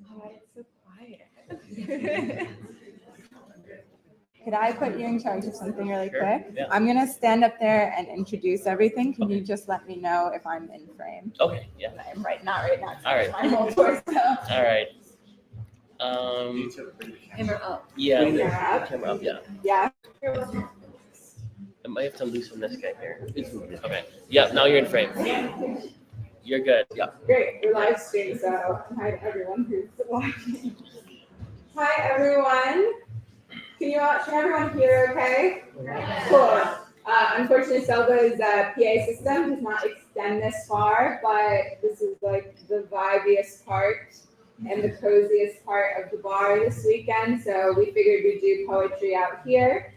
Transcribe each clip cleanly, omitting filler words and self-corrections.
Oh, it's so quiet. Could I put you in charge of something really quick? Yeah. I'm gonna stand up there and introduce everything. Can you just let me know if I'm in frame? Okay, yeah. I'm not right now. All right. My whole torso. All right. Camera up. Yeah. Yeah. Camera up, yeah. Yeah. I might have to loosen this guy here. Okay. Yeah, now you're in frame. You're good. Yeah. Great. We're live streaming, so hi to everyone who's watching. Hi everyone. Can everyone hear okay? Cool. Unfortunately, Selva's PA system does not extend this far, but this is like the vibiest part and the coziest part of the bar this weekend. So we figured we'd do poetry out here.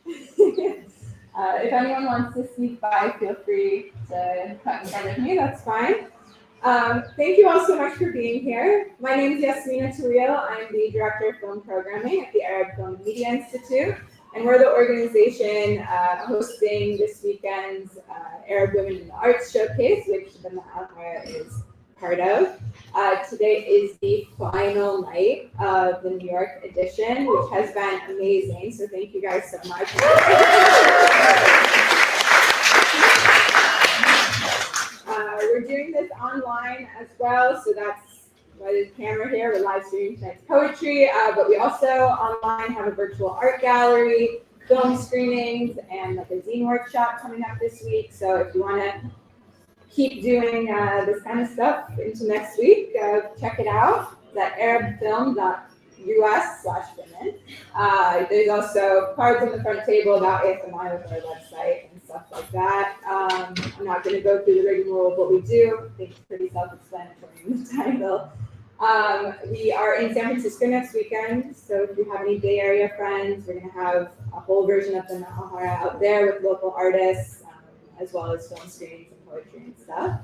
If anyone wants to sneak by, feel free to cut in front of me. That's fine. Thank you all so much for being here. My name is Yasmina Tawil. I'm the Director of Film Programming at the Arab Film Media Institute, and we're the organization hosting this weekend's Arab Women in the Arts Showcase, which the Nour Al Ghraowi is part of. Today is the final night of the New York edition, which has been amazing, so thank you guys so much. We're doing this online as well, so that's why there's a camera here. We're live streaming tonight's poetry, but we also online have a virtual art gallery, film screenings, and like a zine workshop coming up this week. So if you want to keep doing this kind of stuff into next week, check it out. It's at arabfilm.us/women. There's also cards on the front table about AFMI with our website and stuff like that. I'm not going to go through the rigmarole of what we do. I think it's pretty self-explanatory in the title. We are in San Francisco next weekend, so if you have any Bay Area friends, we're going to have a whole version of the Nour Al Ghraowi out there with local artists, as well as film screenings and poetry and stuff.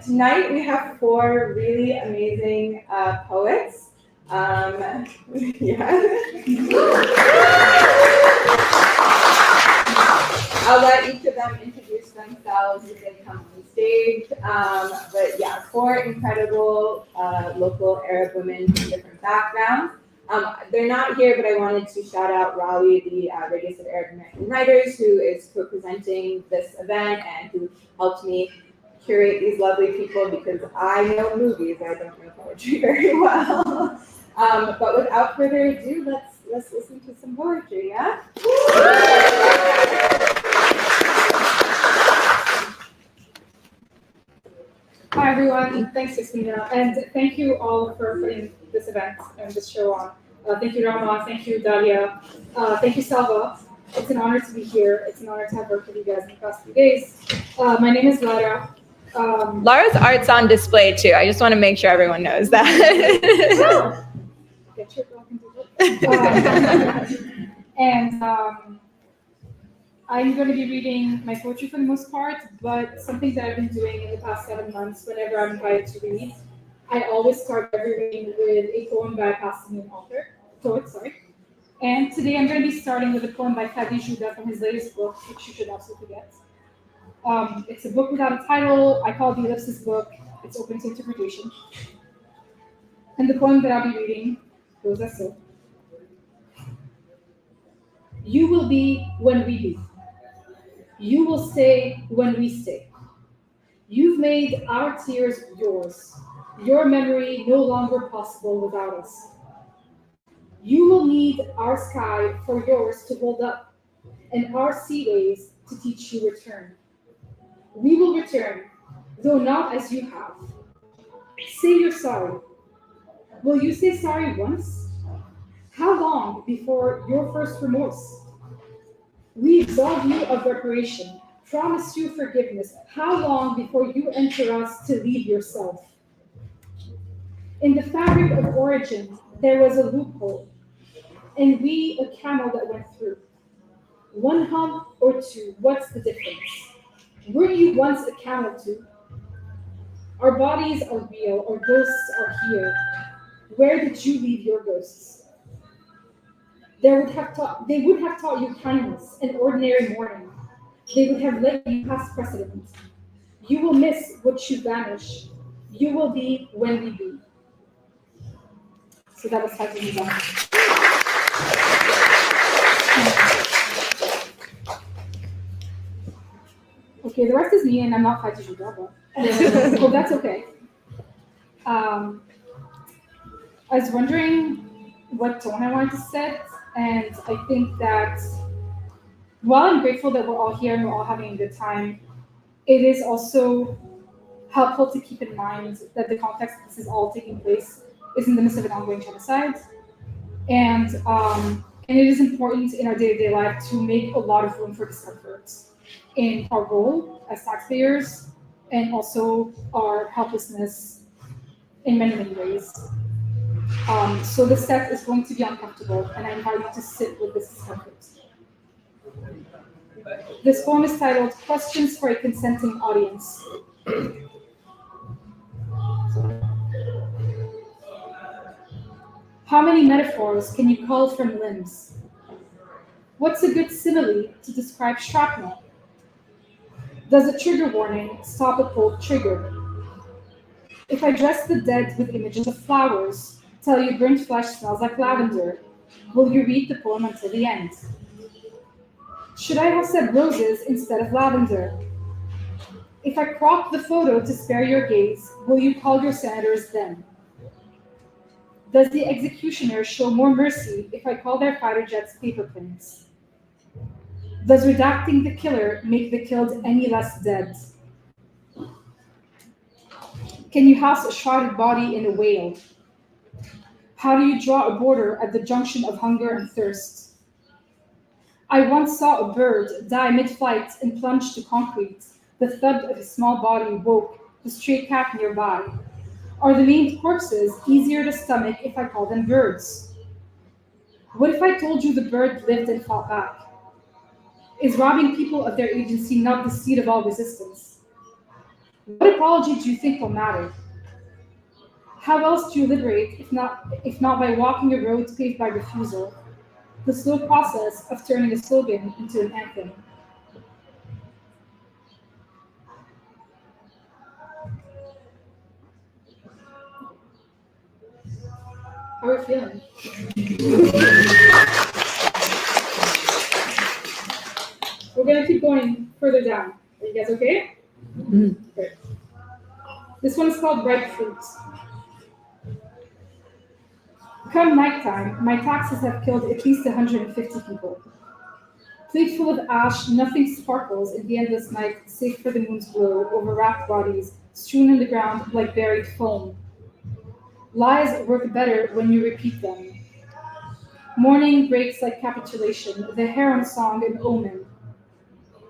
Tonight we have 4 really amazing poets. I'll let each of them introduce themselves as they come on stage. But yeah, 4 incredible local Arab women from different backgrounds. They're not here, but I wanted to shout out RAWI, the Radius of Arab American Writers, who is co-presenting this event and who helped me curate these lovely people because I know movies, I don't know poetry very well. But without further ado, let's listen to some poetry, yeah? Hi everyone, thanks Yasmina, and thank you all for putting this event and this show on. Thank you Rama, thank you Dalia, thank you Salva. It's an honor to be here. It's an honor to have worked with you guys in the past few days. My name is Lara. Lara's art's on display too. I just want to make sure everyone knows that. Get your girl into it. And I'm going to be reading my poetry for the most part, but something that I've been doing in the past 7 months, whenever I'm invited to read, I always start every reading with a poem by a Palestinian poet. And today I'm going to be starting with a poem by Fadi Jouda from his latest book, which you should absolutely get. It's a book without a title. I call it the Ellipsis book. It's open to interpretation. And the poem that I'll be reading goes as so. You will be when we be. You will stay when we stay. You've made our tears yours. Your memory no longer possible without us. You will need our sky for yours to hold up, and our sea waves to teach you return. We will return, though not as you have. Say you're sorry. Will you say sorry once? How long before your first remorse? We absolve you of reparation, promise you forgiveness. How long before you enter us to leave yourself? In the fabric of origin, there was a loophole, and we a camel that went through. 1 hump or 2, what's the difference? Were you once a camel too? Our bodies are real, our ghosts are here. Where did you leave your ghosts? They would have taught you kindness, an ordinary morning. They would have let you pass precedent. You will miss what you vanish. You will be when we be. So that was Fatih Nizam. Okay, the rest is me, and I'm not Fatih Nizam. Oh, that's okay. I was wondering what tone I wanted to set, and I think that while I'm grateful that we're all here and we're all having a good time, it is also helpful to keep in mind that the context this is all taking place is in the midst of an ongoing genocide. And it is important in our day-to-day life to make a lot of room for discomfort in our role as taxpayers and also our helplessness in many, many ways. So the set is going to be uncomfortable, and I invite you to sit with this discomfort. This poem is titled Questions for a Consenting Audience. How many metaphors can you cull from limbs? What's a good simile to describe shrapnel? Does a trigger warning stop a pulled trigger? If I dress the dead with images of flowers, tell you burnt flesh smells like lavender, will you read the poem until the end? Should I have said roses instead of lavender? If I crop the photo to spare your gaze, will you call your senators then? Does the executioner show more mercy if I call their fighter jets paper planes? Does redacting the killer make the killed any less dead? Can you house a shrouded body in a whale? How do you draw a border at the junction of hunger and thirst? I once saw a bird die mid-flight and plunge to concrete. The thud of his small body woke the stray cat nearby. Are the maimed corpses easier to stomach if I call them birds? What if I told you the bird lived and fought back? Is robbing people of their agency not the seed of all resistance? What apology do you think will matter? How else do you liberate if not by walking a road paved by refusal? The slow process of turning a slogan into an anthem. How are we feeling? We're going to keep going further down. Are you guys okay? Mm-hmm. Great. This one is called Ripe Fruit. Come nighttime, my taxes have killed at least 150 people. Plate full of ash, nothing sparkles in the endless night save for the moon's glow over wrapped bodies strewn on the ground like buried foam. Lies work better when you repeat them. Morning breaks like capitulation, the harem song an omen.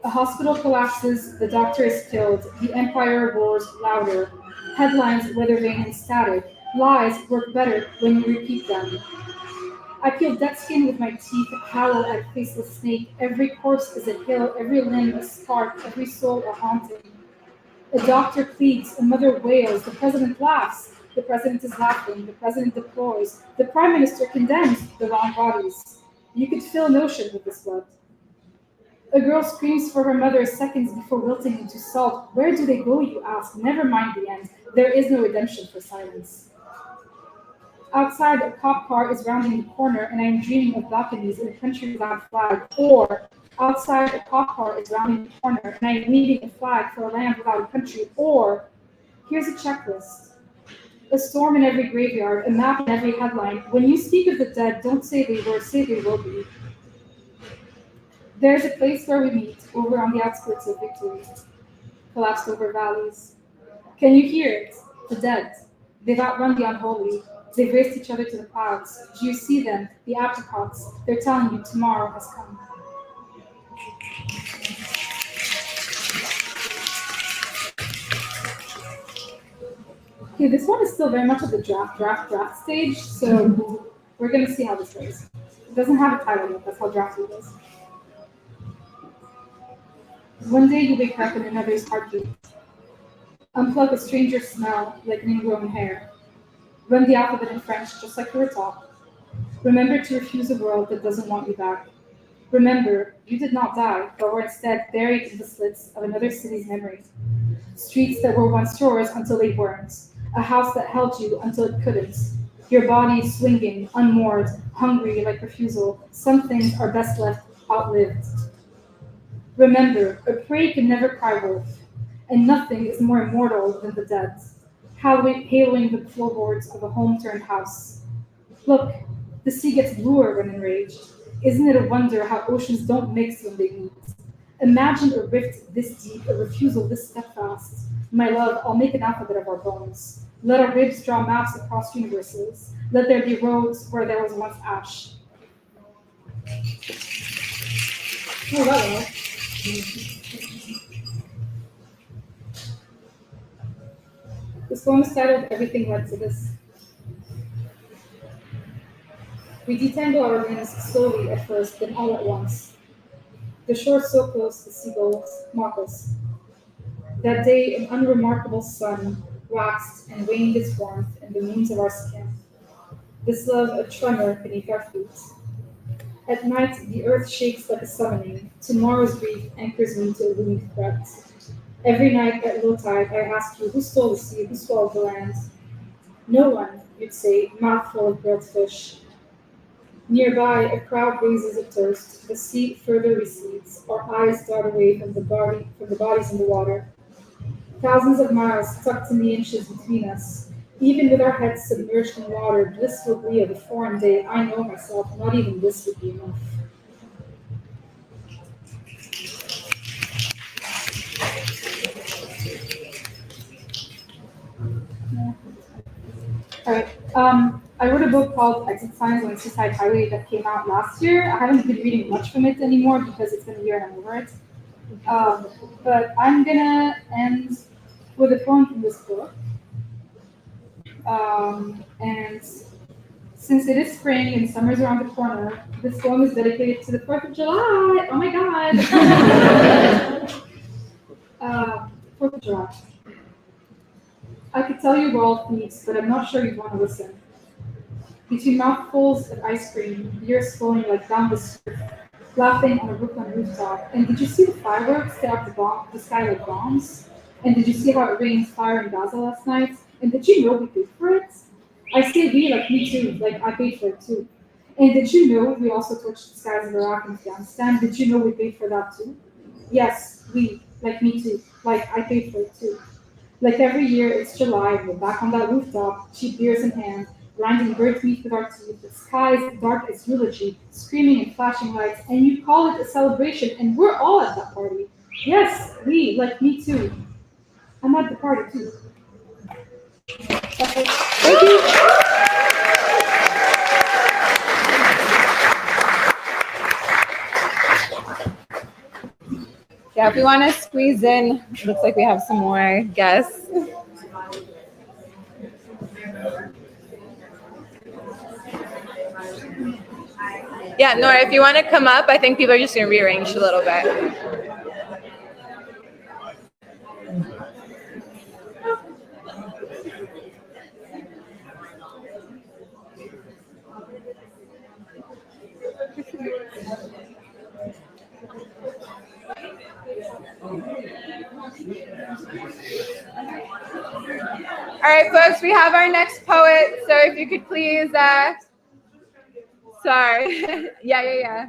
A hospital collapses, the doctor is killed, the empire roars louder. Headlines weather vane and static. Lies work better when you repeat them. I peel dead skin with my teeth, howl at a faceless snake. Every corpse is a hill, every limb a spark, every soul a haunting. A doctor pleads, a mother wails, the president laughs. The president is laughing, the president deplores, the prime minister condemns the wrong bodies. You could fill an ocean with this blood. A girl screams for her mother seconds before wilting into salt. Where do they go, you ask? Never mind the end. There is no redemption for silence. Outside, a cop car is rounding the corner, and I am dreaming of balconies in a country without a flag. Or, outside, a cop car is rounding the corner, and I am needing a flag for a land without a country. Or, here's a checklist. A storm in every graveyard, a map in every headline. When you speak of the dead, don't say they were, say they will be. There's a place where we meet, over on the outskirts of victory, collapsed over valleys. Can you hear it? The dead. They've outrun the unholy. They've raced each other to the clouds. Do you see them? The apricots. They're telling you tomorrow has come. Okay, this one is still very much at the draft stage, so we're going to see how this goes. It doesn't have a title yet, that's how drafty it is. One day you wake up in another's heartbeat. Unplug a stranger's smell like an ingrown hair. Run the alphabet in French just like you were taught. Remember to refuse a world that doesn't want you back. Remember, you did not die, but were instead buried in the slits of another city's memory. Streets that were once yours until they weren't. A house that held you until it couldn't. Your body swinging, unmoored, hungry like refusal. Some things are best left outlived. Remember, a prey can never cry wolf, and nothing is more immortal than the dead, haloing the floorboards of a home-turned house. Look, the sea gets bluer when enraged. Isn't it a wonder how oceans don't mix when they meet? Imagine a rift this deep, a refusal this steadfast. My love, I'll make an alphabet of our bones. Let our ribs draw maps across universes. Let there be roads where there was once ash. Oh, wow. This poem is titled Everything Led to This. We detangle our limbs slowly at first, then all at once. The shore so close the seagulls mock us. That day an unremarkable sun waxed and waned its warmth in the moons of our skin. This love a tremor beneath our feet. At night the earth shakes like a summoning. Tomorrow's grief anchors me to a looming threat. Every night at low tide I ask you who stole the sea, who swallowed the land. No one, you'd say, mouthful of grilled fish. Nearby, a crowd raises a toast. The sea further recedes. Our eyes dart away from the bodies in the water. Thousands of miles tucked in the inches between us. Even with our heads submerged in water, blissful glee of a foreign day, I know myself, not even this would be enough. All right. I wrote a book called Exit Signs on the Seaside Highway that came out last year. I haven't been reading much from it anymore because it's been a year and I'm over it. But I'm gonna end with a poem from this book. And since it is spring and summer's around the corner, this poem is dedicated to the 4th of July. Oh my God. 4th of July. I could tell you world peace, but I'm not sure you'd want to listen. Between mouthfuls of ice cream, beers flowing like down the street, laughing on a Brooklyn rooftop. And did you see the fireworks stay out the sky like bombs? And did you see how it rained fire in Gaza last night? And did you know we paid for it? I say we like me too, like I paid for it too. And did you know we also torched the skies of Iraq and Afghanistan? Did you know we paid for that too? Yes, we, like me too, like I paid for it too. Like every year, it's July, we're back on that rooftop, cheap beers in hand, grinding bird meat with our teeth, the skies dark as eulogy, screaming and flashing lights, and you call it a celebration, and we're all at that party. Yes, we, like me too. I'm at the party too. Okay. Thank you. Yeah, if we want to squeeze in, looks like we have some more guests. Yeah, Nour, if you want to come up, I think people are just going to rearrange a little bit. All right, folks, we have our next poet. So if you could please, sorry. Yeah.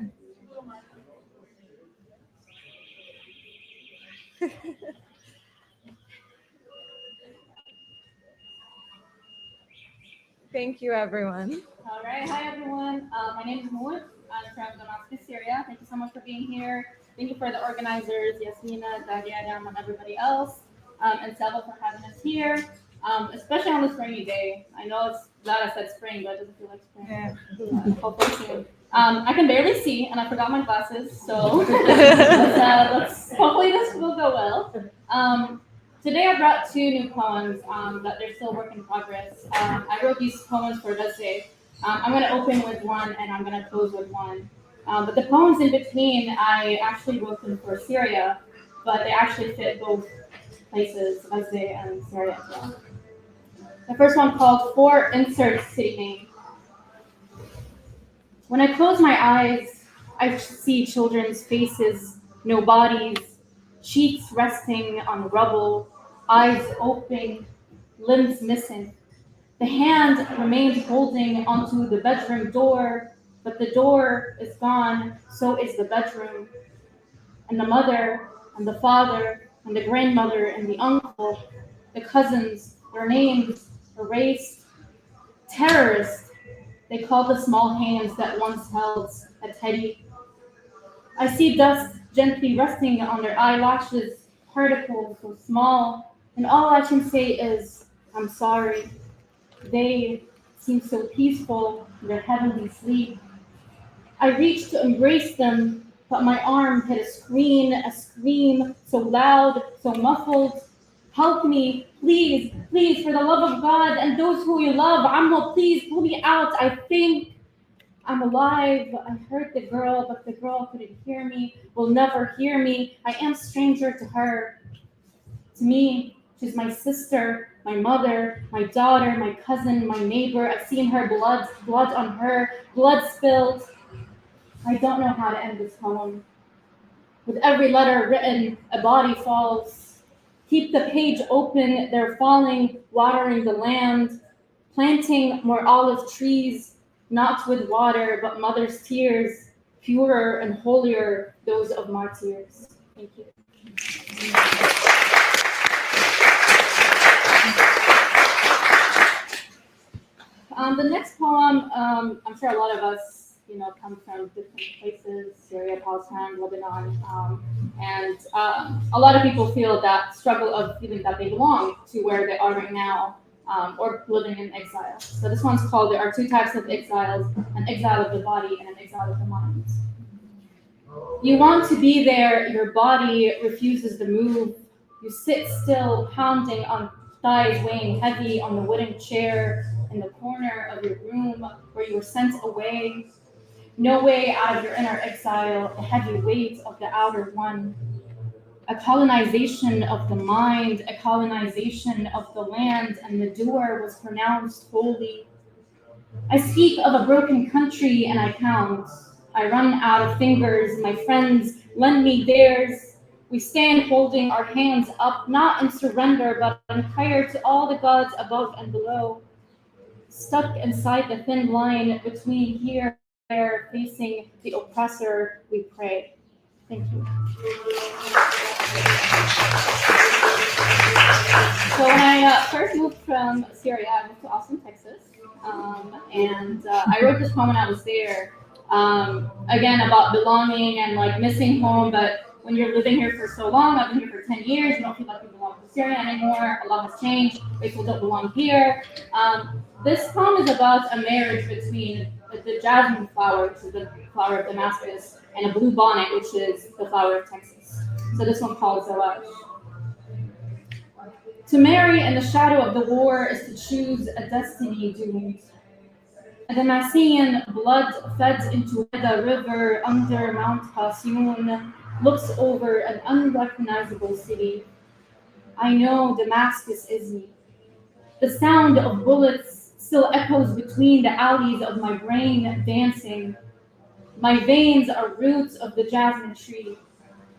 Thank you, everyone. All right, hi everyone. My name is Nour. I'm from Damascus, Syria. Thank you so much for being here. Thank you for the organizers, Yasmina, Daria, and everybody else, and Selva for having us here, especially on this rainy day. I know it's glad I said spring, but it doesn't feel like spring. Yeah. Hopefully soon. I can barely see, and I forgot my glasses, so let's hopefully this will go well. Today I brought two new poems that they're still work in progress. I wrote these poems for Wednesday. I'm going to open with one and I'm going to close with one. But the poems in between, I actually wrote them for Syria, but they actually fit both places, Wednesday and Syria as well. The first one called For Insert City Name. When I close my eyes, I see children's faces, no bodies, cheeks resting on rubble, eyes open, limbs missing. The hand remained holding onto the bedroom door, but the door is gone, so is the bedroom. And the mother, and the father, and the grandmother, and the uncle, the cousins, their names erased. Terrorists, they called the small hands that once held a teddy. I see dust gently resting on their eyelashes, particles so small, and all I can say is, I'm sorry. They seem so peaceful in their heavenly sleep. I reached to embrace them, but my arm hit a scream so loud, so muffled. Help me, please, please, for the love of God and those who you love. Ammo, please pull me out. I think I'm alive. I heard the girl, but the girl couldn't hear me, will never hear me. I am stranger to her. To me, she's my sister, my mother, my daughter, my cousin, my neighbor. I've seen her blood on her, blood spilled. I don't know how to end this poem. With every letter written, a body falls. Keep the page open, they're falling, watering the land, planting more olive trees, not with water, but mother's tears, purer and holier, those of martyrs. Thank you. The next poem, I'm sure a lot of us, come from different places, Syria, Palestine, Lebanon, and a lot of people feel that struggle of feeling that they belong to where they are right now, or living in exile. So this one's called, There Are Two Types of Exiles, an exile of the body and an exile of the mind. You want to be there, your body refuses to move. You sit still, pounding on thighs weighing heavy on the wooden chair in the corner of your room where you were sent away. No way out of your inner exile, the heavy weight of the outer one. A colonization of the mind, a colonization of the land, and the doer was pronounced holy. I speak of a broken country and I count. I run out of fingers, my friends lend me theirs. We stand holding our hands up, not in surrender, but in prayer to all the gods above and below. Stuck inside the thin line between here and there, facing the oppressor, we pray. Thank you. So when I first moved from Syria, I moved to Austin, Texas. And I wrote this poem when I was there. Again, about belonging and like missing home, but when you're living here for so long, I've been here for 10 years, you don't feel like you belong to Syria anymore, a lot has changed, people don't belong here. This poem is about a marriage between the jasmine flower, which is the flower of Damascus, and a blue bonnet, which is the flower of Texas. So this one calls Zawaj. To marry in the shadow of the war is to choose a destiny doomed. A Damascene blood fed into the river under Mount Qasim looks over an unrecognizable city. I know Damascus is me. The sound of bullets still echoes between the alleys of my brain dancing. My veins are roots of the jasmine tree,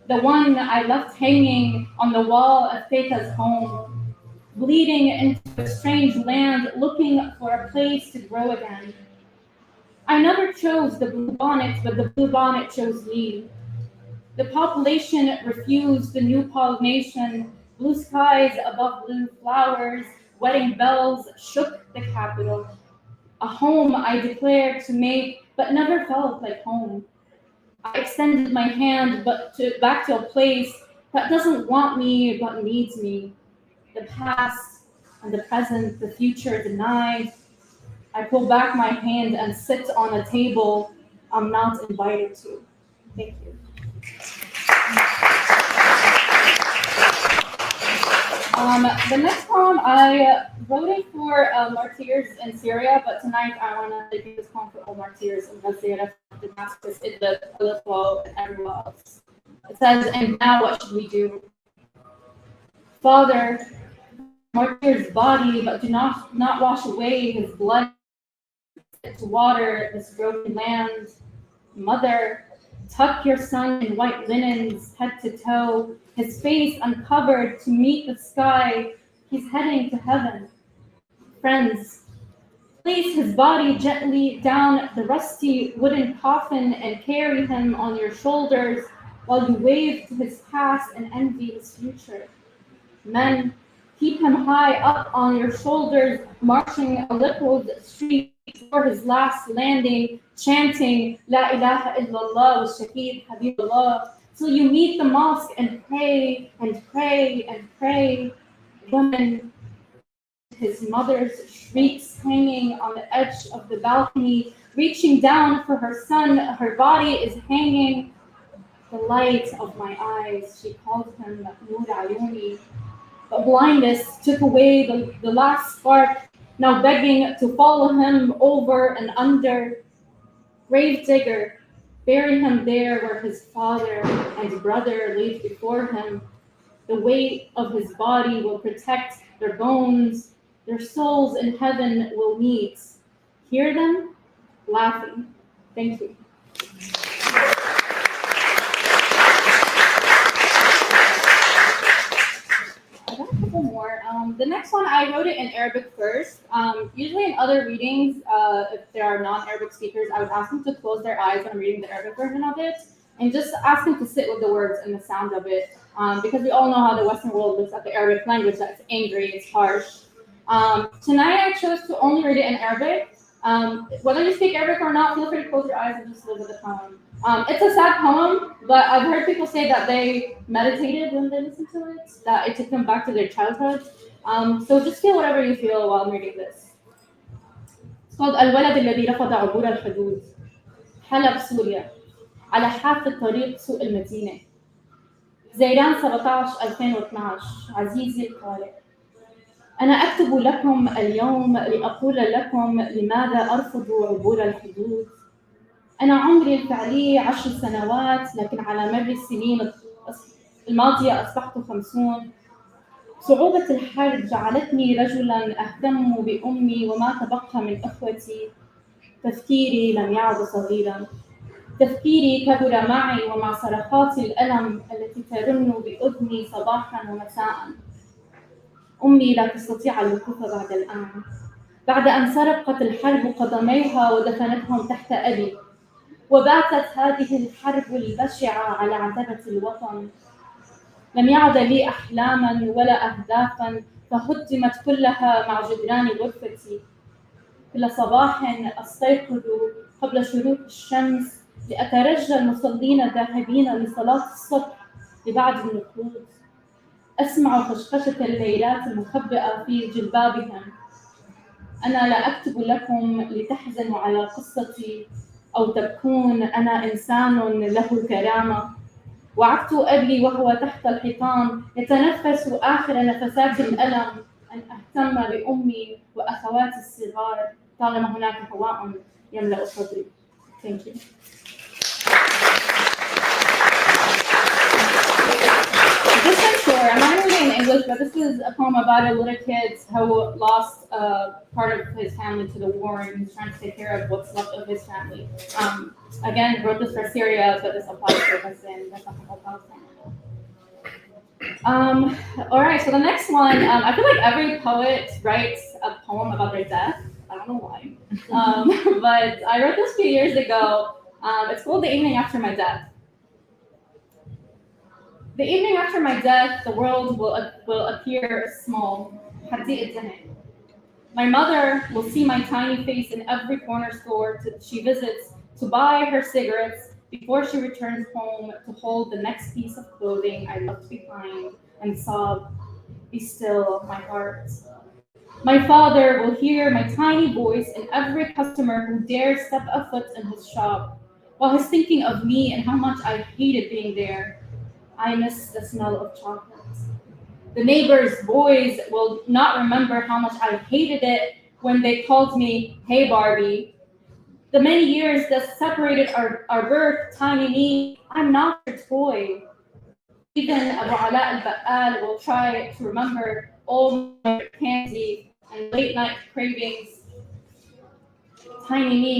the one I left hanging on the wall of Theta's home, bleeding into a strange land, looking for a place to grow again. I never chose the blue bonnet, but the blue bonnet chose me. The population refused the new pollination, blue skies above blue flowers, wedding bells shook the capital. A home I declared to make, but never felt like home. I extended my hand back to a place that doesn't want me, but needs me. The past and the present, the future denied. I pull back my hand and sit on a table I'm not invited to. Thank you. The next poem, I wrote it for martyrs in Syria, but tonight I want to dedicate this poem for all martyrs in Syria, Damascus, Idlib, Aleppo, and everywhere else. It says, and now what should we do? Father, martyr's body, but do not wash away his blood to water this broken land. Mother, tuck your son in white linens, head to toe, his face uncovered to meet the sky. He's heading to heaven. Friends, place his body gently down the rusty wooden coffin and carry him on your shoulders while you wave to his past and envy his future. Men, keep him high up on your shoulders, marching a liquid street for his last landing, chanting La ilaha illallah wa shaheed habibullah, till you meet the mosque and pray and pray and pray. Women, his mother's shrieks hanging on the edge of the balcony, reaching down for her son, her body is hanging. The light of my eyes, she called him Nour Al but blindness took away the last spark, now begging to follow him over and under. Gravedigger, bury him there where his father and brother laid before him. The weight of his body will protect their bones. Their souls in heaven will meet. Hear them laughing. Thank you. I got a couple more. The next one, I wrote it in Arabic first. Usually in other readings, if there are non-Arabic speakers, I would ask them to close their eyes when I'm reading the Arabic version of it, and just ask them to sit with the words and the sound of it, because we all know how the Western world looks at the Arabic language, that it's angry, it's harsh. Tonight I chose to only read it in Arabic. Whether you speak Arabic or not, feel free to close your eyes and just live with the poem. It's a sad poem, but I've heard people say that they meditated when they listened to it, that it took them back to their childhood. So just feel whatever you feel while I'm reading this. It's called الولد الذي رفض عبور الحدود. حلب سوريا على حافة طريق سوق المدينة. زيران 17/2012 عزيزي القارئ. أنا أكتب لكم اليوم لأقول لكم لماذا أرفض عبور الحدود. أنا عمري الفعلي 10 سنوات، لكن على مر السنين الماضية أصبحت 50. صعوبة الحرب جعلتني رجلاً أهتم بأمي وما تبقى من أخوتي. تفكيري لم يعد صغيراً. تفكيري كبر معي ومع صرخات الألم التي ترن بأذني صباحاً ومساءً. أمي لا تستطيع الوقوف بعد الآن، بعد أن سرقت الحرب قدميها ودفنتهم تحت أبي. وباتت هذه الحرب البشعة على عتبة الوطن. لم يعد لي أحلاما ولا أهدافا، فهدمت كلها مع جدران غرفتي. كل صباح أستيقظ قبل شروق الشمس لأترجى المصلين الذاهبين لصلاة الصبح لبعض النقود. أسمع خشخشة الليلات المخبئة في جلبابهم. أنا لا أكتب لكم لتحزنوا على قصتي أو تبكون، أنا إنسان له كرامة. وعدت أبي وهو تحت الحيطان يتنفس آخر نفسات الألم أن أهتم بأمي وأخواتي الصغار طالما هناك هواء يملأ صدري. Thank you. This one's short. I'm not reading in English, but this is a poem about a little kid who lost part of his family to the war, and he's trying to take care of what's left of his family. Again, wrote this for Syria, but this applies to us in Palestine. All right, so the next one, I feel like every poet writes a poem about their death. I don't know why, but I wrote this a few years ago. It's called The Evening After My Death. The evening after my death, the world will appear small. My mother will see my tiny face in every corner store she visits to buy her cigarettes before she returns home to hold the next piece of clothing I left behind and sob, "Be still, my heart." My father will hear my tiny voice in every customer who dares step a foot in his shop, while he's thinking of me and how much I hated being there. I miss the smell of chocolate. The neighbors' boys will not remember how much I hated it when they called me, "Hey Barbie." The many years that separated our birth, tiny me, I'm not your toy. Even Abu Ala al-Ba'al will try to remember all my candy and late night cravings. Tiny me,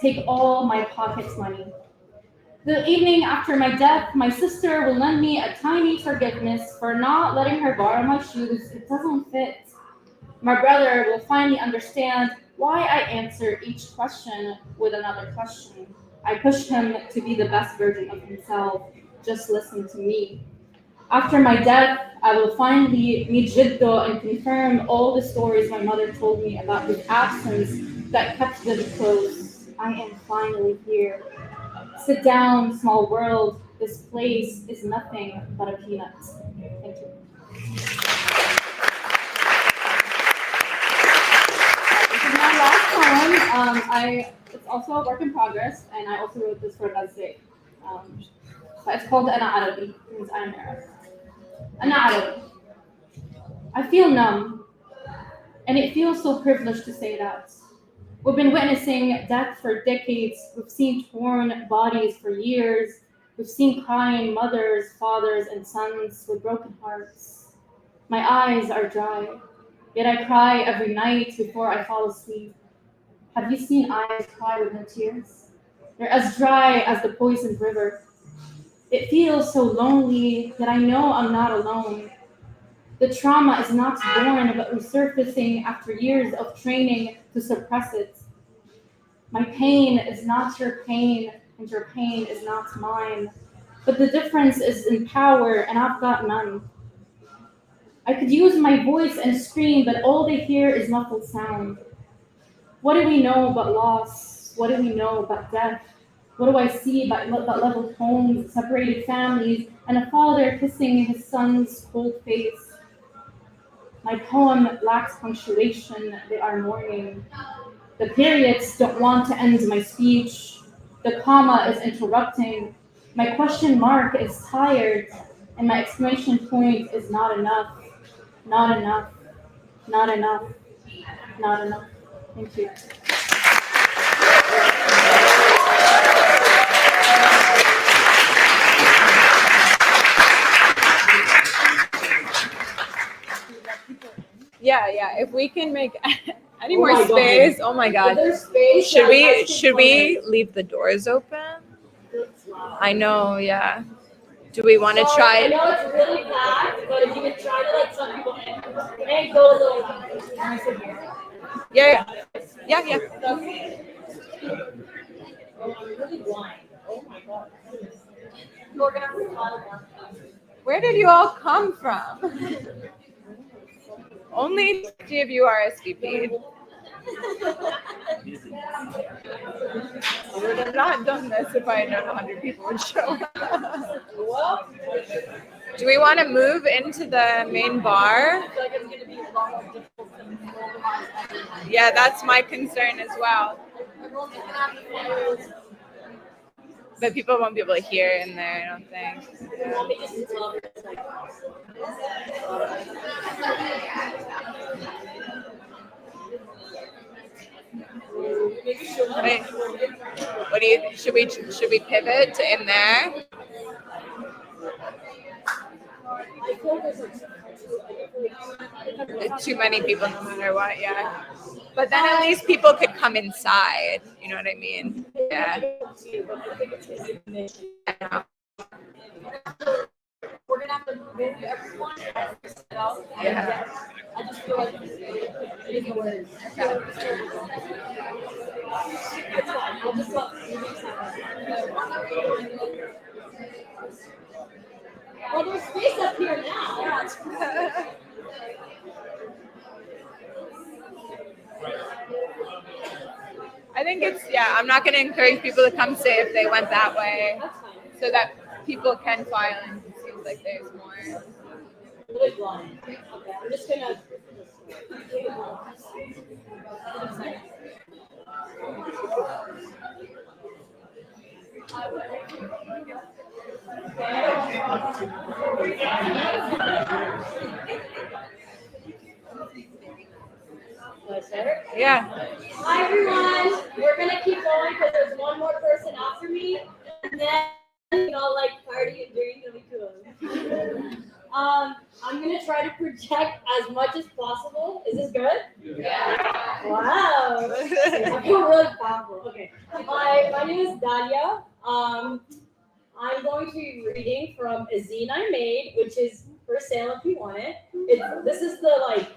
take all my pocket money. The evening after my death, my sister will lend me a tiny forgiveness for not letting her borrow my shoes. It doesn't fit. My brother will finally understand why I answer each question with another question. I push him to be the best version of himself. Just listen to me. After my death, I will finally meet Jiddo and confirm all the stories my mother told me about his absence that kept them close. I am finally here. Sit down, small world. This place is nothing but a peanut. Thank you. This is my last poem. It's also a work in progress, and I also wrote this for Gazi. But it's called Ana Arabi, means I am Arab. Ana Arabi. I feel numb, and it feels so privileged to say that. We've been witnessing death for decades. We've seen torn bodies for years. We've seen crying mothers, fathers, and sons with broken hearts. My eyes are dry, yet I cry every night before I fall asleep. Have you seen eyes cry with no tears? They're as dry as the poisoned river. It feels so lonely, yet I know I'm not alone. The trauma is not born, but resurfacing after years of training to suppress it. My pain is not your pain, and your pain is not mine. But the difference is in power, and I've got none. I could use my voice and scream, but all they hear is muffled sound. What do we know about loss? What do we know about death? What do I see but leveled homes, separated families, and a father kissing his son's cold face? My poem lacks punctuation, they are mourning. The periods don't want to end my speech. The comma is interrupting. My question mark is tired, and my exclamation point is not enough. Not enough. Not enough. Not enough. Thank you. Yeah. If we can make any more space, oh my God. Space, should we leave the doors open? I know, yeah. Do we want to try? I know it's really packed, but if you could try to let some people in and go a little louder. Yeah. Where did you all come from? Only 50 of you RSVP'd. I would have not done this if I had known 100 people would show up. Do we want to move into the main bar? Yeah, that's my concern as well. But people won't be able to hear in there, I don't think. Wait, what do you? Should we pivot to in there? Too many people, no matter what. Yeah, but then at least people could come inside. You know what I mean? Yeah. I know. We're gonna have to move everyone. Yeah. I just feel like it's the words. It's fine. I'll just well, there's space up here now. I think it's, I'm not going to encourage people to come say if they went that way so that people can file in. It seems like there's more. Okay, I'm just gonna. Yeah. Hi everyone. We're gonna keep going because there's one more person after me, and then like party and drink and we cool. I'm gonna try to project as much as possible. Is this good? Yeah. Wow. I feel really powerful. Okay. My name is Dalia. I'm going to be reading from a zine I made, which is for sale if you want it. This is the, like,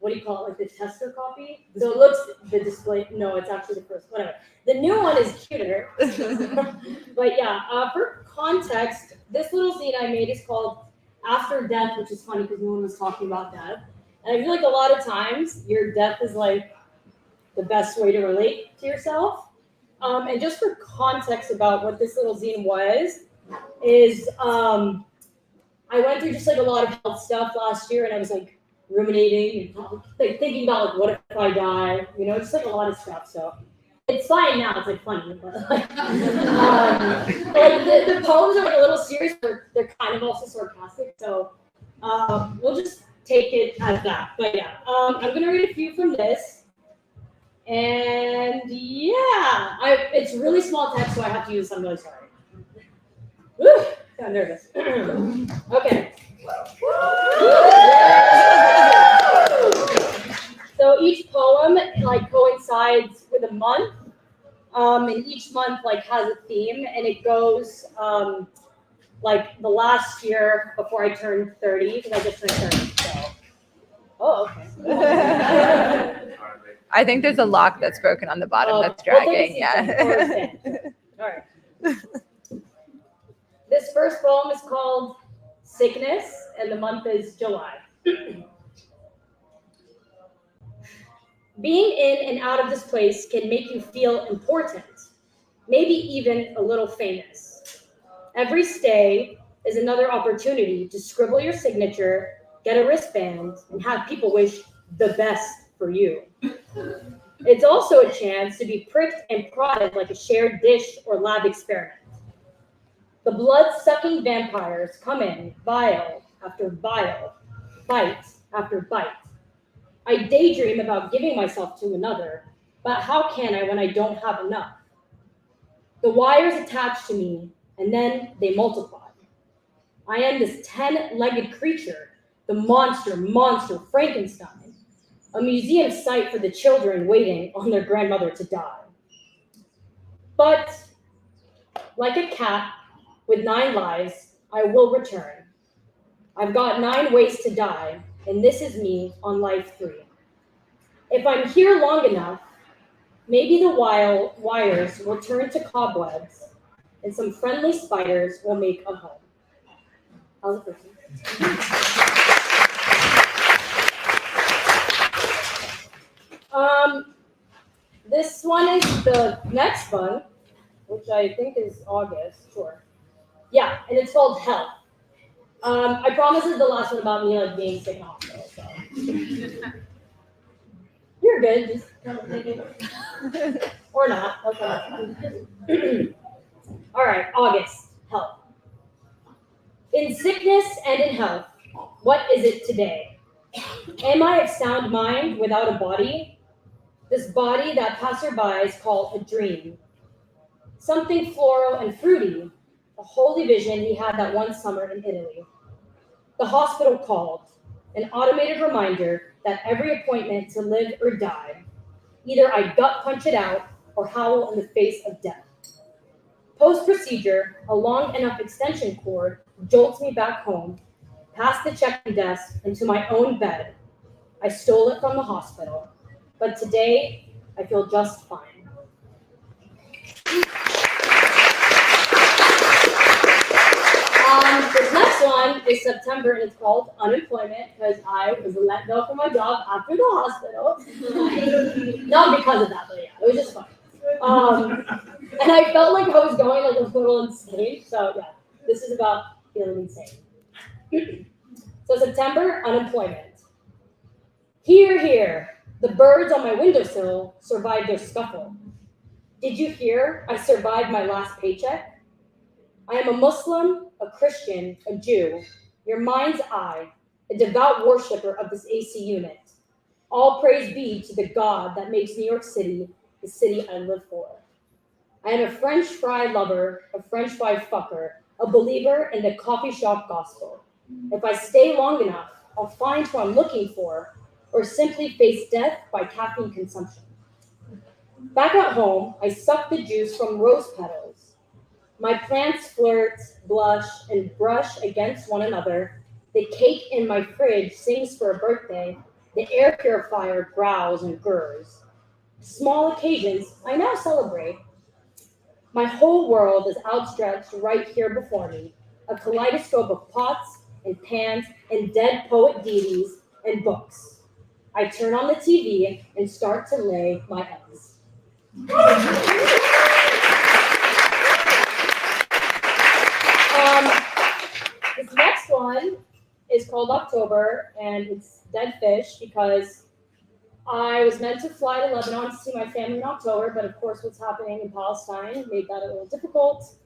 what do you call it, like the tester copy? So it looks, the display, no, it's actually the first, whatever. The new one is cuter. But yeah, for context, this little zine I made is called After Death, which is funny because no one was talking about death. And I feel like a lot of times your death is like the best way to relate to yourself. And just for context about what this little zine was, is I went through just like a lot of health stuff last year, and I was like ruminating and like thinking about like what if I die, you know, just like a lot of stuff. So it's fine now, it's like funny, but like, like the poems are like a little serious, but they're kind of also sarcastic. So we'll just take it as that. But yeah, I'm gonna read a few from this. And yeah, it's really small text, so I have to use some. I'm really sorry. Woo, I'm nervous. Okay. So each poem like coincides with a month, and each month like has a theme, and it goes like the last year before I turned 30, because I just turned 30. So, oh, okay. I think there's a lock that's broken on the bottom that's dragging. Yeah. All right. This first poem is called Sickness, and the month is July. Being in and out of this place can make you feel important, maybe even a little famous. Every stay is another opportunity to scribble your signature, get a wristband, and have people wish the best for you. It's also a chance to be pricked and prodded like a shared dish or lab experiment. The blood-sucking vampires come in, vial after vial, bite after bite. I daydream about giving myself to another, but how can I when I don't have enough? The wires attach to me, and then they multiply. I am this 10-legged creature, the monster Frankenstein. A museum site for the children waiting on their grandmother to die. But, like a cat with 9 lives, I will return. I've got 9 ways to die, and this is me on life 3. If I'm here long enough, maybe the wires will turn to cobwebs, and some friendly spiders will make a home. How's it person? This one is the next one, which I think is August, sure. Yeah, and it's called Health. I promise it's the last one about me like being sick in hospital, so. You're good, just kind of take it. Or not, okay. All right, August, Health. In sickness and in health, what is it today? Am I of sound mind without a body? This body that passerbys call a dream. Something floral and fruity, a holy vision he had that one summer in Italy. The hospital called, an automated reminder that every appointment to live or die, either I gut punch it out or howl in the face of death. Post-procedure, a long enough extension cord jolts me back home, past the check-in desk and to my own bed. I stole it from the hospital. But today, I feel just fine. This next one is September, and it's called Unemployment, because I was let go from my job after the hospital. Not because of that, but yeah, it was just fun. And I felt like I was going like a little insane, so yeah, this is about feeling insane. So September, Unemployment. Here. The birds on my windowsill survived their scuffle. Did you hear? I survived my last paycheck. I am a Muslim, a Christian, a Jew, your mind's eye, a devout worshiper of this AC unit. All praise be to the God that makes New York City the city I live for. I am a French fry lover, a French fry fucker, a believer in the coffee shop gospel. If I stay long enough, I'll find what I'm looking for, or simply face death by caffeine consumption. Back at home, I suck the juice from rose petals. My plants flirt, blush, and brush against one another. The cake in my fridge sings for a birthday. The air purifier growls and gurrs. Small occasions I now celebrate. My whole world is outstretched right here before me, a kaleidoscope of pots and pans and dead poet deities and books. I turn on the TV and start to lay my eggs. This next one is called October, and it's dead fish because I was meant to fly to Lebanon to see my family in October, but of course what's happening in Palestine made that a little difficult.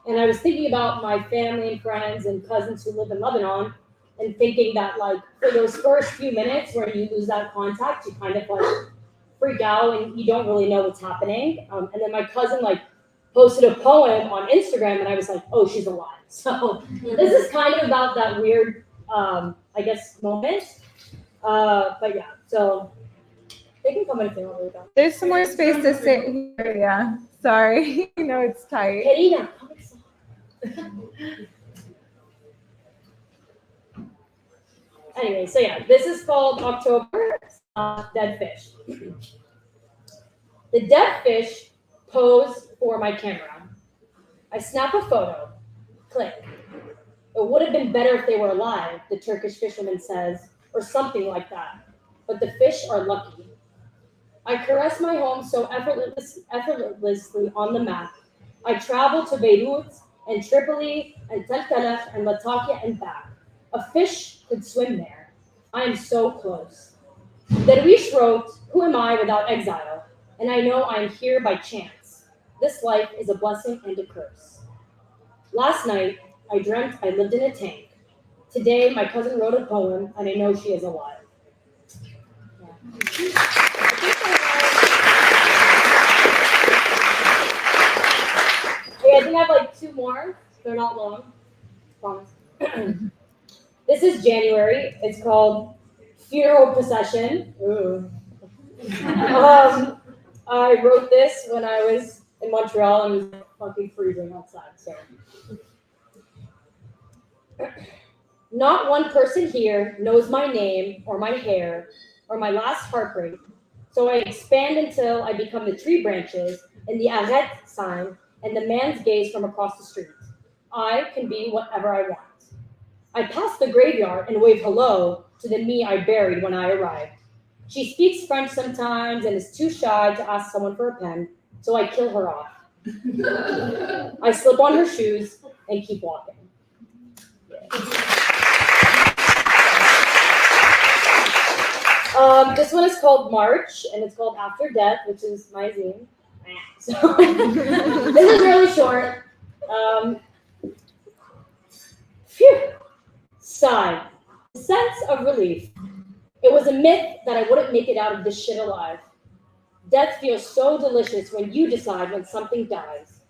And I was thinking about my family and friends and cousins who live in Lebanon and thinking that like for those first few minutes where you lose that contact, you kind of like freak out and you don't really know what's happening. And then my cousin like posted a poem on Instagram and I was like, oh, she's alive. So this is kind of about that weird, I guess, moment. But yeah, so they can come in if they want to go. There's some more space to sit here. Yeah. Sorry. You know it's tight. Karina, come inside. Anyway, so yeah, this is called October Dead Fish. The dead fish pose for my camera. I snap a photo. Click. It would have been better if they were alive, the Turkish fisherman says, or something like that. But the fish are lucky. I caress my home so effortlessly on the map. I travel to Beirut and Tripoli and Tel Kalaf and Latakia and back. A fish could swim there. I am so close. Darwish wrote, "Who am I without exile? And I know I am here by chance. This life is a blessing and a curse." Last night, I dreamt I lived in a tank. Today, my cousin wrote a poem, and I know she is alive. Yeah. Okay, I think I have like two more. They're not long. Promise. This is January. It's called Funeral Procession. Ooh. I wrote this when I was in Montreal and it was fucking freezing outside. So, not one person here knows my name or my hair or my last heartbreak. So I expand until I become the tree branches and the arrête sign and the man's gaze from across the street. I can be whatever I want. I pass the graveyard and wave hello to the me I buried when I arrived. She speaks French sometimes and is too shy to ask someone for a pen, so I kill her off. I slip on her shoes and keep walking. This one is called March, and it's called After Death, which is my zine. So this is really short. Phew. Sigh. Sense of relief. It was a myth that I wouldn't make it out of this shit alive. Death feels so delicious when you decide when something dies.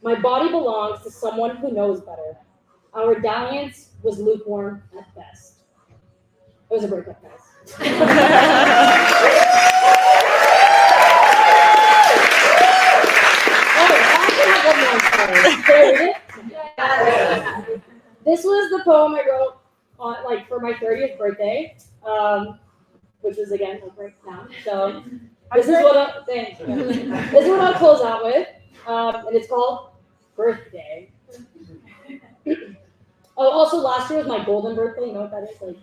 My body belongs to someone who knows better. Our dalliance was lukewarm at best. It was a breakup, guys. This was the poem I wrote on, like, for my 30th birthday, which was again right now. So this is what I'll close out with, and it's called Birthday. Oh, also last year was my golden birthday. You know what that is? Like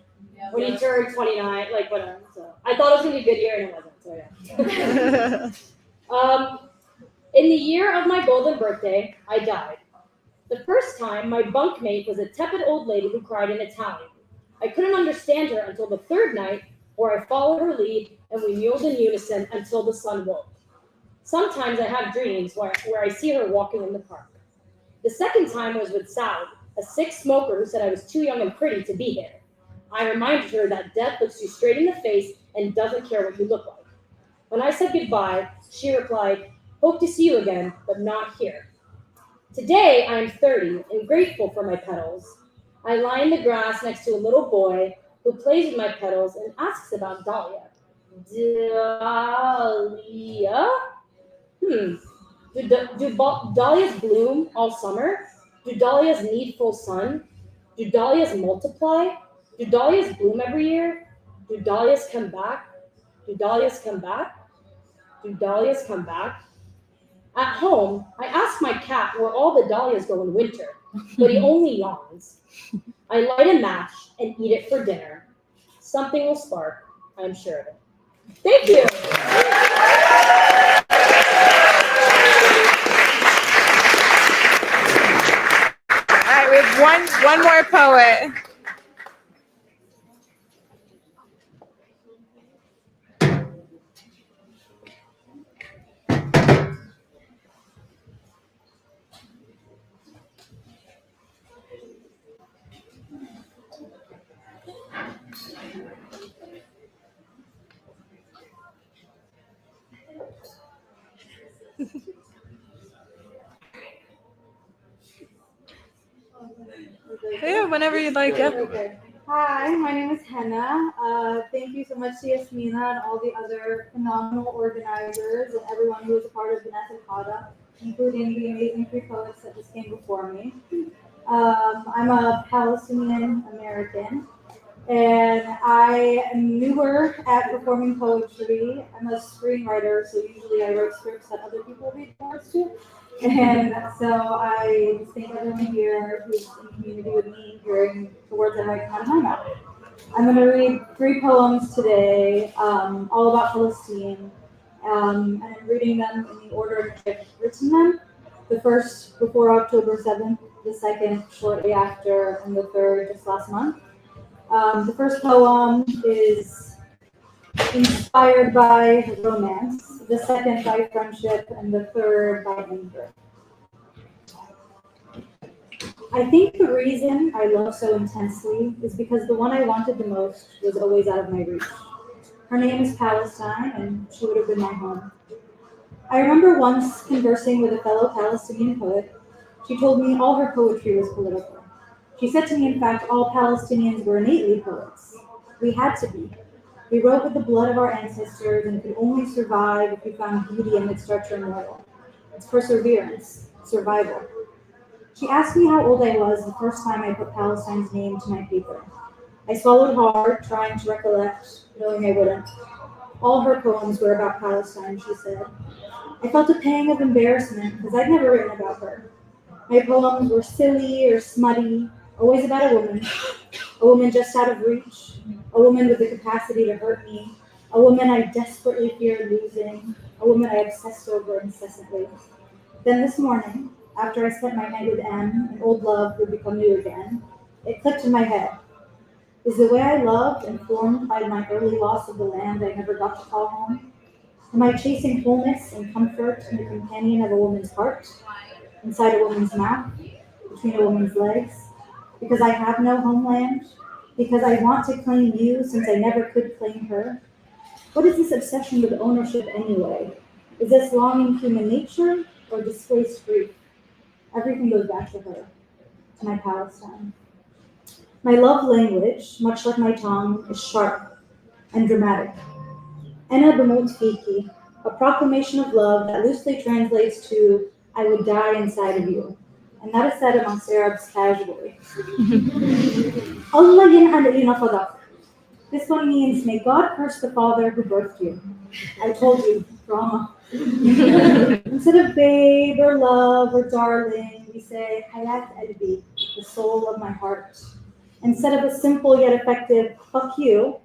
when you turn 29, like whatever. So I thought it was gonna be a good year, and it wasn't. So yeah. In the year of my golden birthday, I died. The first time, my bunkmate was a tepid old lady who cried in Italian. I couldn't understand her until the third night, where I followed her lead and we mewed in unison until the sun woke. Sometimes I have dreams where I see her walking in the park. The second time was with Sal, a sick smoker who said I was too young and pretty to be here. I reminded her that death looks you straight in the face and doesn't care what you look like. When I said goodbye, she replied, "Hope to see you again, but not here." Today, I am 30 and grateful for my petals. I lie in the grass next to a little boy who plays with my petals and asks about Dahlia. Dahlia? Do dahlias bloom all summer? Do dahlias need full sun? Do dahlias multiply? Do dahlias bloom every year? Do dahlias come back? Do dahlias come back? Do dahlias come back? At home, I ask my cat where all the dahlias go in winter, but he only yawns. I light a match and eat it for dinner. Something will spark, I'm sure of it. Thank you. All right, we have one more poet. Yeah, whenever you'd like. Yeah. Okay. Hi, my name is Henna. Thank you so much to Yasmina and all the other phenomenal organizers and everyone who was a part of the Kada, including the amazing three poets that just came before me. I'm a Palestinian American, and I am newer at performing poetry. I'm a screenwriter, so usually I write scripts that other people read parts to. And so I just thank everyone here who's in community with me hearing the words that I come out of my mouth. I'm going to read 3 poems today, all about Palestine. And I'm reading them in the order in which I've written them. The first before October 7th, the second shortly after, and the third just last month. The first poem is inspired by romance, the second by friendship, and the third by anger. I think the reason I love so intensely is because the one I wanted the most was always out of my reach. Her name is Palestine, and she would have been my home. I remember once conversing with a fellow Palestinian poet. She told me all her poetry was political. She said to me, in fact, all Palestinians were innately poets. We had to be. We wrote with the blood of our ancestors and could only survive if we found beauty amidst our turmoil. It's perseverance, survival. She asked me how old I was the first time I put Palestine's name to my paper. I swallowed hard, trying to recollect, knowing I wouldn't. All her poems were about Palestine, she said. I felt a pang of embarrassment because I'd never written about her. My poems were silly or smutty, always about a woman just out of reach, a woman with the capacity to hurt me, a woman I desperately feared losing, a woman I obsessed over incessantly. Then this morning, after I spent my night with M, and old love would become new again, it clicked in my head. Is the way I loved informed by my early loss of the land I never got to call home? Am I chasing wholeness and comfort in the companion of a woman's heart, inside a woman's mouth, between a woman's legs? Because I have no homeland? Because I want to claim you since I never could claim her? What is this obsession with ownership anyway? Is this longing human nature or displaced grief? Everything goes back to her, to my Palestine. My love language, much like my tongue, is sharp and dramatic. Ana b'mut fiki, a proclamation of love that loosely translates to, I would die inside of you. And that is said amongst Arabs casually. Allah yin'al ilina fadak. This one means, may God curse the father who birthed you. I told you, drama. Instead of babe or love or darling, we say hayat qalbi, the soul of my heart. Instead of a simple yet effective fuck you,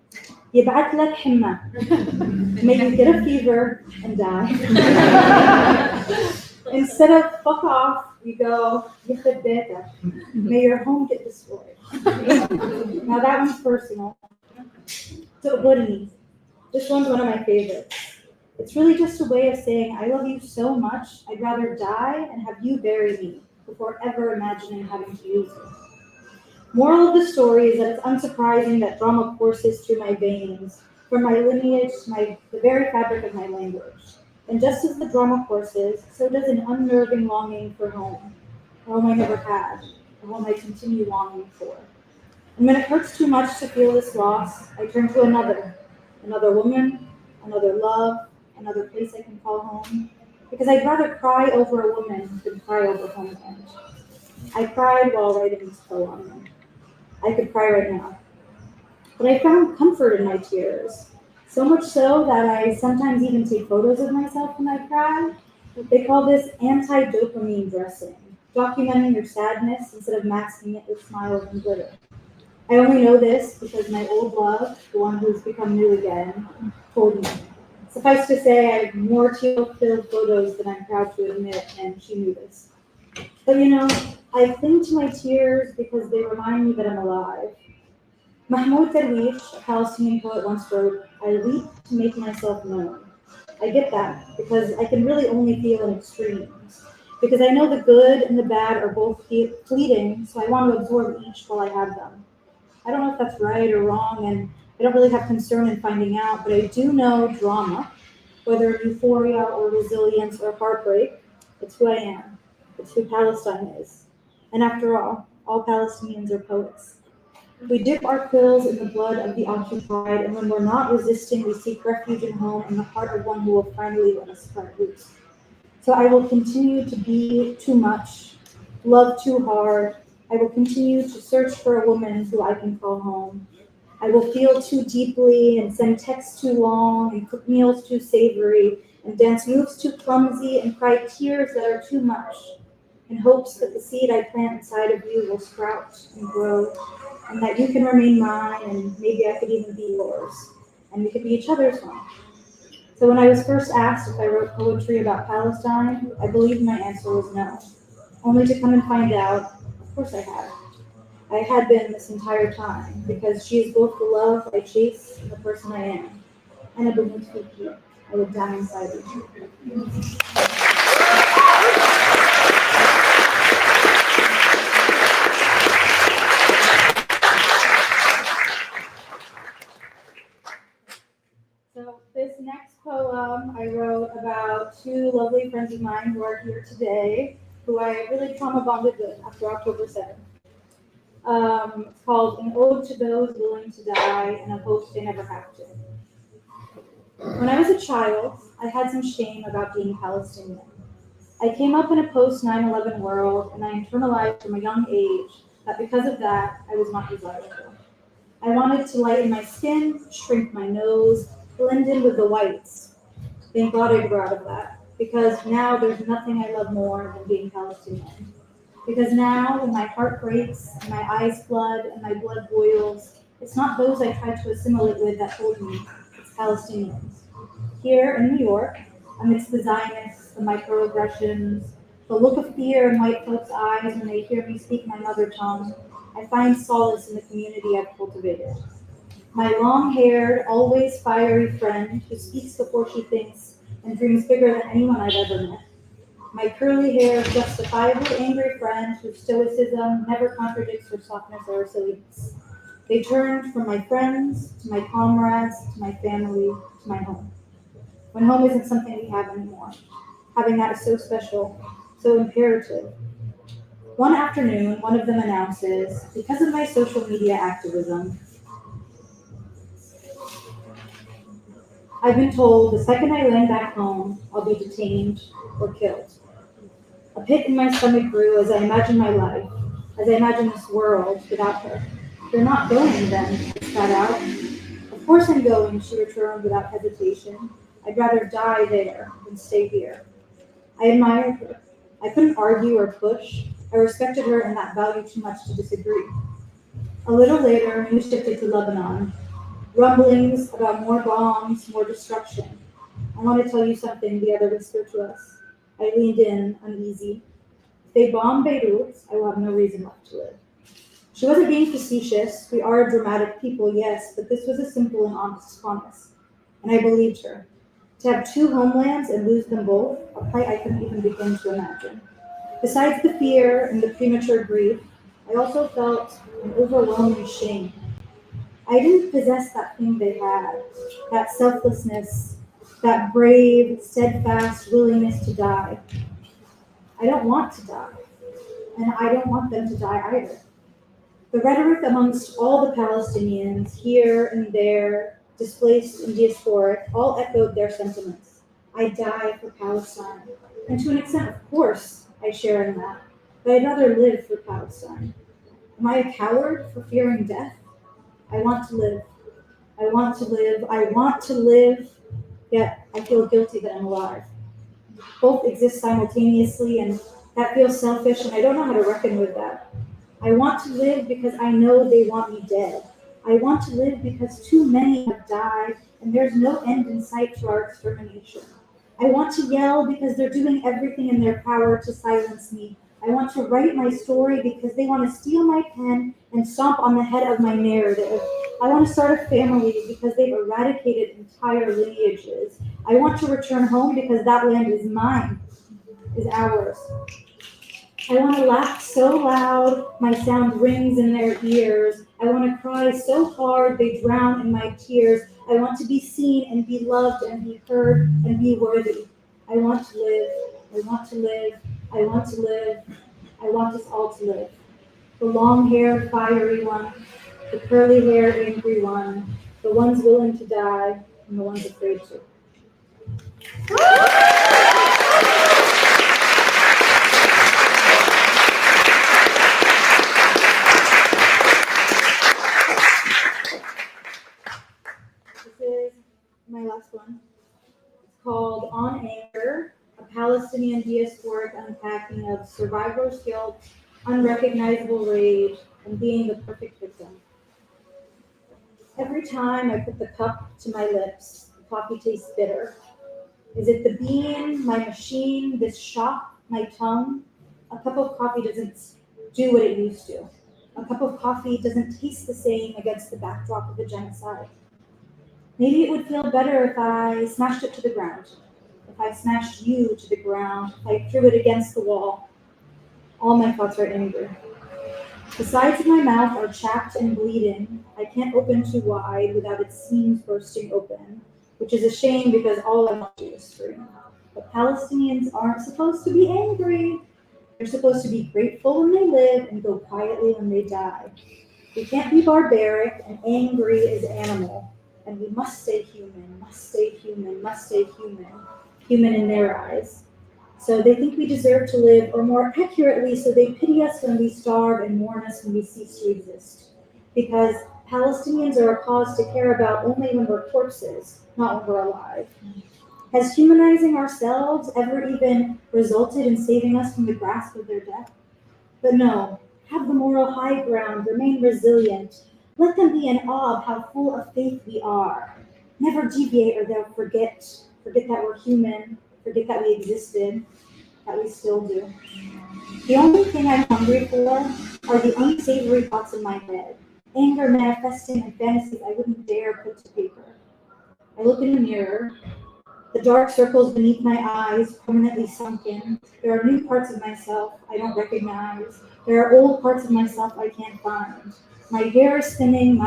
يبعت لك حمى. May you get a fever and die. Instead of fuck off, we go يخرب بيتك. May your home get destroyed. Now that one's personal. So Bodini, this one's one of my favorites. It's really just a way of saying I love you so much, I'd rather die and have you bury me before ever imagining having to use you. Moral of the story is that it's unsurprising that drama courses through my veins, from my lineage to the very fabric of my language. And just as the drama courses, so does an unnerving longing for home, a home I never had, a home I continue longing for. And when it hurts too much to feel this loss, I turn to another woman, another love, another place I can call home. because I'd rather cry over a woman than cry over homeland. I cried while writing this poem. I could cry right now. But I found comfort in my tears, so much so that I sometimes even take photos of myself when I cry. They call this anti-dopamine dressing, documenting your sadness instead of masking it with smiles and glitter. I only know this because my old love, the one who's become new again, told me. Suffice to say, I have more tear-filled photos than I'm proud to admit, and she knew this. But I cling to my tears because they remind me that I'm alive. Mahmoud Darwish, a Palestinian poet, once wrote, "I leap to make myself known." I get that because I can really only feel in extremes. Because I know the good and the bad are both fleeting, so I want to absorb each while I have them. I don't know if that's right or wrong, and I don't really have concern in finding out, but I do know drama, whether euphoria or resilience or heartbreak, it's who I am. It's who Palestine is. And after all Palestinians are poets. We dip our quills in the blood of the occupied, and when we're not resisting, we seek refuge and home in the heart of one who will finally let us part loose. So I will continue to be too much, love too hard. I will continue to search for a woman who I can call home. I will feel too deeply and send texts too long and cook meals too savory and dance moves too clumsy and cry tears that are too much in hopes that the seed I plant inside of you will sprout and grow and that you can remain mine and maybe I could even be yours and we could be each other's home. So when I was first asked if I wrote poetry about Palestine, I believed my answer was no, only to come and find out, of course I had. I had been this entire time, because she is both the love I chase and the person I am. And I believe to I would die inside of you. So this next poem I wrote about two lovely friends of mine who are here today, who I really trauma bonded with after October 7th. It's called An Ode to Those Willing to Die and a Hope They Never Have to. When I was a child, I had some shame about being Palestinian. I came up in a post-9/11 world, and I internalized from a young age that because of that, I was not desirable. I wanted to lighten my skin, shrink my nose, blend in with the whites. Thank God I grew out of that, because now there's nothing I love more than being Palestinian. Because now, when my heart breaks, and my eyes flood, and my blood boils, it's not those I tried to assimilate with that hold me, it's Palestinians. Here in New York, amidst the Zionists, the microaggressions, the look of fear in white folks' eyes when they hear me speak my mother tongue, I find solace in the community I've cultivated. My long-haired, always fiery friend who speaks before she thinks and dreams bigger than anyone I've ever met. My curly-haired, justifiably angry friend whose stoicism never contradicts her softness or her silliness. They turned from my friends, to my comrades, to my family, to my home. When home isn't something we have anymore. Having that is so special, so imperative. One afternoon, one of them announces, because of my social media activism, I've been told the second I land back home, I'll be detained or killed. A pit in my stomach grew as I imagined my life, as I imagined this world without her. You're not going then, I spat out. Of course I'm going, she returned without hesitation. I'd rather die there than stay here. I admired her. I couldn't argue or push. I respected her and that value too much to disagree. A little later, news shifted to Lebanon. Rumblings about more bombs, more destruction. I want to tell you something, the other whispered to us. I leaned in, uneasy. If they bomb Beirut, I will have no reason left to live. She wasn't being facetious. We are dramatic people, yes, but this was a simple and honest promise. And I believed her. To have two homelands and lose them both, a plight I couldn't even begin to imagine. Besides the fear and the premature grief, I also felt an overwhelming shame. I didn't possess that thing they had, that selflessness, that brave, steadfast willingness to die. I don't want to die, and I don't want them to die either. The rhetoric amongst all the Palestinians, here and there, displaced and diasporic, all echoed their sentiments. I die for Palestine. And to an extent, of course, I share in that. But I'd rather live for Palestine. Am I a coward for fearing death? I want to live. I want to live. I want to live, yet I feel guilty that I'm alive. Both exist simultaneously, and that feels selfish, and I don't know how to reckon with that. I want to live because I know they want me dead. I want to live because too many have died, and there's no end in sight to our extermination. I want to yell because they're doing everything in their power to silence me. I want to write my story because they want to steal my pen and stomp on the head of my narrative. I want to start a family because they've eradicated entire lineages. I want to return home because that land is mine, is ours. I want to laugh so loud my sound rings in their ears. I want to cry so hard they drown in my tears. I want to be seen and be loved and be heard and be worthy. I want to live. I want to live. I want to live. I want us all to live. The long-haired, fiery one, the curly-haired, angry one, the ones willing to die, and the ones afraid to. This is my last one. It's called On Anger, a Palestinian diasporic unpacking of survivor's guilt, unrecognizable rage, and being the perfect victim. Every time I put the cup to my lips, the coffee tastes bitter. Is it the bean, my machine, this shock, my tongue? A cup of coffee doesn't do what it used to. A cup of coffee doesn't taste the same against the backdrop of a genocide. Maybe it would feel better if I smashed it to the ground, if I smashed you to the ground, if I threw it against the wall. All my thoughts are angry. The sides of my mouth are chapped and bleeding. I can't open too wide without its seams bursting open, which is a shame because all I want to do is scream. But Palestinians aren't supposed to be angry. They're supposed to be grateful when they live and go quietly when they die. We can't be barbaric and angry as animal. And we must stay human, must stay human, must stay human, human in their eyes. So they think we deserve to live, or more accurately, so they pity us when we starve and mourn us when we cease to exist. Because Palestinians are a cause to care about only when we're corpses, not when we're alive. Has humanizing ourselves ever even resulted in saving us from the grasp of their death? But no, have the moral high ground, remain resilient. Let them be in awe of how full of faith we are. Never deviate or they'll forget that we're human, forget that we existed, that we still do. The only thing I'm hungry for are the unsavory thoughts in my head, anger manifesting in fantasies I wouldn't dare put to paper. I look in the mirror, the dark circles beneath my eyes permanently sunken. There are new parts of myself I don't recognize. There are old parts of myself I can't find. My hair is spinning,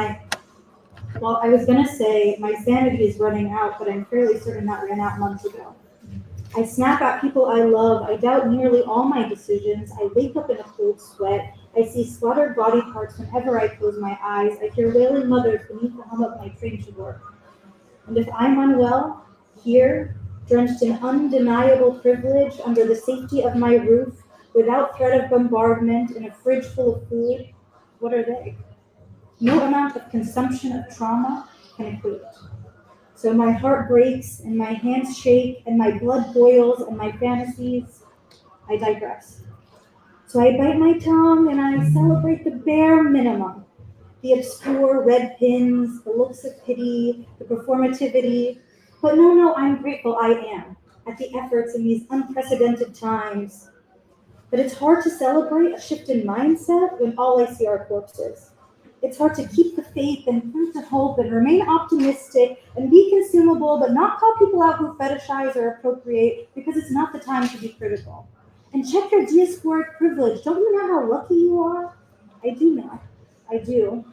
well, I was gonna say my sanity is running out, but I'm fairly certain that ran out months ago. I snap at people I love. I doubt nearly all my decisions. I wake up in a cold sweat. I see slaughtered body parts whenever I close my eyes. I hear wailing mothers beneath the hum of my train to work. And if I'm unwell, here, drenched in undeniable privilege under the safety of my roof, without threat of bombardment, in a fridge full of food, what are they? No amount of consumption of trauma can equate. So my heart breaks and my hands shake and my blood boils and my fantasies, I digress. So I bite my tongue and I celebrate the bare minimum. The obscure red pins, the looks of pity, the performativity. But no, I'm grateful I am at the efforts in these unprecedented times. But it's hard to celebrate a shift in mindset when all I see are corpses. It's hard to keep the faith and cling to hope and remain optimistic and be consumable, but not call people out who fetishize or appropriate because it's not the time to be critical. And check your diasporic privilege. Don't you know how lucky you are? I do know. I do.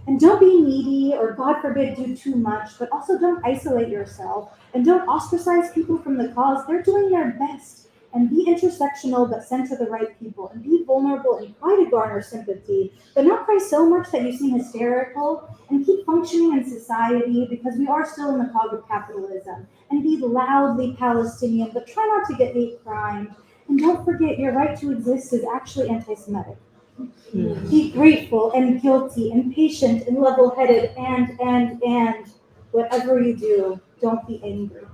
And don't be needy or, God forbid, do too much, but also don't isolate yourself and don't ostracize people from the cause. They're doing their best. and be intersectional but center the right people, and be vulnerable and try to garner sympathy, but not cry so much that you seem hysterical, and keep functioning in society because we are still in the cog of capitalism, and be loudly Palestinian, but try not to get hate crimed, and don't forget your right to exist is actually anti-Semitic. Be grateful and guilty and patient and level-headed and whatever you do, don't be angry.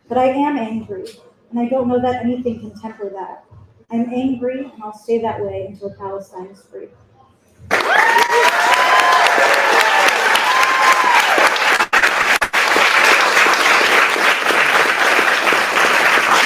But I am angry, and I don't know that anything can temper that. I'm angry, and I'll stay that way until Palestine is free.